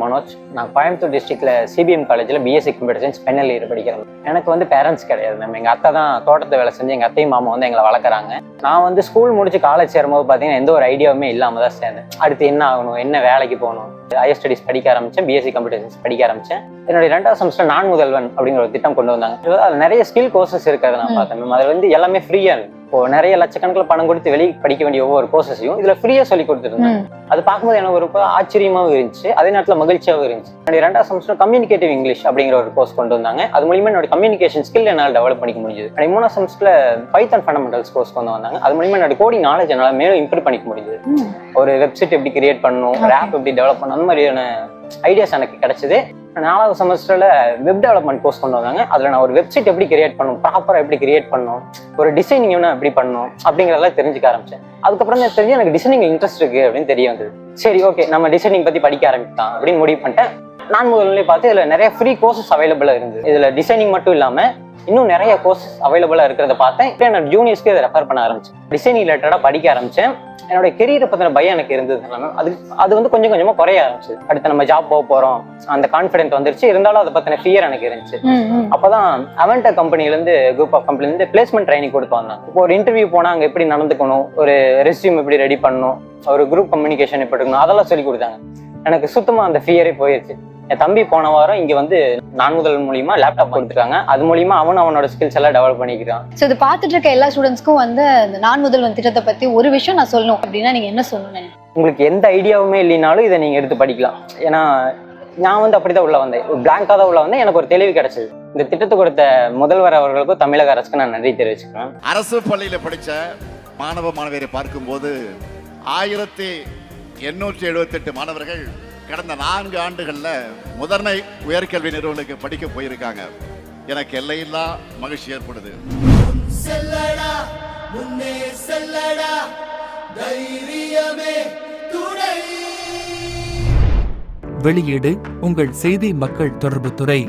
மனோஜ். நான் கோயம்புத்தூர் டிஸ்ட்ரிக்ட்ல சிபிஎம் காலேஜில் BSc computer science final year படிக்கிறேன். எனக்கு வந்து பேரண்ட்ஸ் கிடையாது மேம். எங்கள் அத்தை தான் தோட்டத்தை வேலை செஞ்சு எங்கள் அத்தையும் மாமா வந்து எங்களை வளர்க்குறாங்க. நான் வந்து ஸ்கூல் முடிச்சு காலேஜ் சேரும்போது பார்த்தீங்கன்னா எந்த ஒரு ஐடியாவுமே இல்லாமல் தான் சேர்ந்தேன். அடுத்து என்ன ஆகணும், என்ன வேலைக்கு போகணும், ஹையர் ஸ்டடிஸ் படிக்க ஆரம்பித்தேன். பிஎஸ்சி கம்ப்யூட்டர் சயின்ஸ் படிக்க ஆரம்பித்தேன். என்னுடைய 2வது செமஸ்டர் நான் முதல்வன் அப்படிங்கிற ஒரு திட்டம் கொண்டு வந்தாங்க. அதில் நிறைய ஸ்கில் கோர்சஸ் இருக்கிறத நான் பார்த்தேன் மேம். அதில் வந்து எல்லாமே ஃப்ரீயாக இருக்கு. இப்போ நிறைய லட்சக்கணக்கில் பணம் கொடுத்து வெளியே படிக்க வேண்டிய ஒவ்வொரு கோர்சஸையும் இதுல ஃப்ரீயா சொல்லி கொடுத்துருந்தாங்க. அது பார்க்கும்போது எனக்கு ஒரு ஆச்சரியமாகவும் இருந்துச்சு, அதே நேரத்தில் மகிழ்ச்சியாகவும் இருந்துச்சு. என்னுடைய 2வது செமஸ்டர் கம்யூனிகேட்டிவ் இங்கிலீஷ் அப்படிங்கிற ஒரு கோர்ஸ் கொண்டு வந்தாங்க. அது மூலியமா என்னோட கம்யூனிகேஷன் ஸ்கில் என்னால் டெவலப் பண்ணிக்க முடிஞ்சது. 3வது செமஸ்டர்ல பைத்தன் ஃபண்டமெண்டல்ஸ் கோர்ஸ் கொண்டு வந்தாங்க. அது மூலியமா என்னோட கோடிங் நாலேஜ் என்னால் மேலும் இம்ப்ரூவ் பண்ணிக்க முடிஞ்சது. ஒரு வெப்சைட் எப்படி கிரியேட் பண்ணணும், ஒரு ஆப் எப்படி டெவலப் பண்ணணும், அந்த மாதிரியான ஐடியாஸ் எனக்கு கிடைச்சது. 4வது செமஸ்டர்ல வெப் டெவலப்மெண்ட் கோர்ஸ் கொண்டு வந்தாங்க. அதுல நான் ஒரு வெப்சைட் எப்படி கிரியேட் பண்ணணும், ப்ராப்பரா எப்படி கிரியேட் பண்ணணும், ஒரு டிசைனிங் எப்படி பண்ணணும் அப்படிங்கிறதெல்லாம் தெரிஞ்சுக்க ஆரம்பிச்சேன். அதுக்கப்புறம் தான் தெரிஞ்சு எனக்கு டிசைனிங் இன்ட்ரெஸ்ட் இருக்கு அப்படின்னு தெரிய வந்தது. சரி, ஓகே, நம்ம டிசைனிங் பத்தி படிக்க ஆரம்பிக்கலாம் அப்படின்னு முடிவு பண்ணிட்டேன். நான் முதல்ல பார்த்து இதுல நிறைய ஃப்ரீ கோர்சஸ் அவைலபிளா இருந்தது. இதுல டிசைனிங் மட்டும் இல்லாம இன்னும் நிறைய கோர்சஸ் அவைலபிளா இருக்கிறத பார்த்தேன். இப்போ என்னோட ஜூனியர்ஸ்க்கு இதை ரெஃபர் பண்ண ஆரம்பிச்சேன். டிசைனிங் ரிலேட்டடா படிக்க ஆரம்பிச்சேன். என்னோட கெரியரை பத்தின பயம் எனக்கு இருந்தது. அது வந்து கொஞ்சம் கொஞ்சமா குறைய ஆரம்பிச்சு. அடுத்து நம்ம ஜாப் போக போறோம் அந்த கான்ஃபிடென்ட் வந்துருச்சு. இருந்தாலும் அதை பத்தின ஃபியர் எனக்கு இருந்துச்சு. அப்பதான் அவென்டா கம்பெனில இருந்து குரூப் ஆஃப் கம்பெனில இருந்து பிளேஸ்மெண்ட் ட்ரைனிங் கொடுத்து வந்தாங்க. இப்போ ஒரு இன்டர்வியூ போனா அங்க எப்படி நடந்துக்கணும், ஒரு ரெஸ்யூம் எப்படி ரெடி பண்ணணும், ஒரு குரூப் கம்யூனிகேஷன் எப்படி இருக்கணும், அதெல்லாம் சொல்லி கொடுத்தாங்க. எனக்கு சுத்தமா அந்த ஃபியரே போயிருச்சு. என் தம்பி போன வாரம் இங்க வந்து நான் முதல் மூலியமா லேப்டாப் கொடுத்துருக்காங்க. அது மூலியமா அவனோட ஸ்கில்ஸ் எல்லாம் டெவலப் பண்ணிக்கிறான். சோ இது பார்த்துட்டு இருக்க எல்லா ஸ்டூடெண்ட்ஸ்க்கும் வந்து இந்த நான் முதல்வன் திட்டத்தை பத்தி ஒரு விஷயம் நான் சொல்லணும் அப்படின்னா நீங்க என்ன சொல்லணும்? உங்களுக்கு எந்த ஐடியாவுமே இல்லைனாலும் இதை நீங்க எடுத்து படிக்கலாம். ஏன்னா நான் வந்து அப்படிதான் உள்ள வந்தேன், பிளாங்கா தான் உள்ள வந்தேன். எனக்கு ஒரு தெளிவு கிடைச்சது. இந்த திட்டத்தை கொடுத்த முதல்வர் அவர்களுக்கும் தமிழக அரசுக்கு நான் நன்றி தெரிவிச்சுக்கிறேன். அரசு பள்ளியில படிச்ச மாணவ மாணவியரை பார்க்கும்போது 1878 மாணவர்கள் கடந்த 4 ஆண்டுகள்ல முதன்மை உயர்கல்வி நிறுவனங்களுக்கு படிக்க போயிருக்காங்க. எனக்கு எல்லையில்லா மகிழ்ச்சி ஏற்படுது. வெளியீடு உங்கள் செய்தி மக்கள் தொடர்பு துறை.